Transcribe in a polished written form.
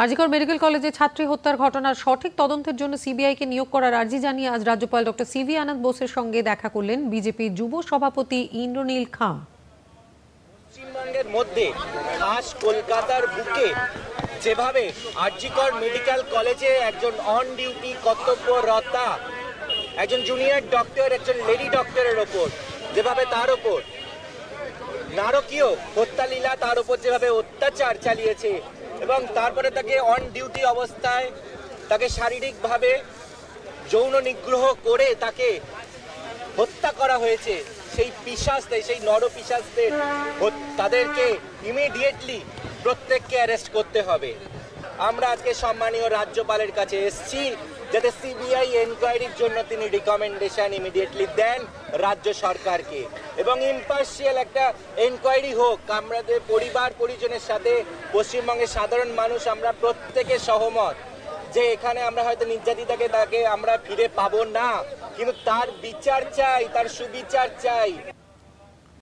RG Kar medical কলেজে ছাত্রী হত্যার ঘটনার সঠিক তদন্তের জন্য সিবিআইকে নিয়োগ করার আর্জি জানিয়ে আজ রাজ্যপাল ডক্টর সিভি আনন্দ বোসের সঙ্গে দেখা করলেন বিজেপির যুব সভাপতি ইন্দ্রনীল খাঁ। পশ্চিমবঙ্গের মধ্যে খাস কলকাতার বুকে যেভাবে আরজিকর মেডিকেল কলেজে একজন অন ডিউটি কর্তব্যরতা একজন জুনিয়র ডক্টর একজন লেডি ডক্টরের ওপর যেভাবে তার ওপর নারকীয় হত্যালীলা, তার উপর যেভাবে অত্যাচার চালিয়েছে এবং তারপরে তাকে অন ডিউটি অবস্থায় তাকে শারীরিকভাবে যৌন নিগ্রহ করে তাকে হত্যা করা হয়েছে, সেই পিশাচদের, সেই নরপিশাচদের তাদেরকে ইমিডিয়েটলি প্রত্যেককে অ্যারেস্ট করতে হবে। আমরা আজকে সম্মানীয় রাজ্যপালের কাছে এসেছি যাতে সিবিআই এনকোয়ারির জন্য তিনি রিকমেন্ডেশন ইমিডিয়েটলি দেন রাজ্য সরকারকে এবং ইম্পার্শিয়াল একটা এনকোয়ারি হোক। আমাদের পরিবার পরিজনের সাথে পশ্চিমবঙ্গের সাধারণ মানুষ আমরা প্রত্যেকে সহমত যে এখানে আমরা হয়তো নির্যাতিতাকে তাকে আমরা ফিরে পাবো না, কিন্তু তার বিচার চাই, তার সুবিচার চাই।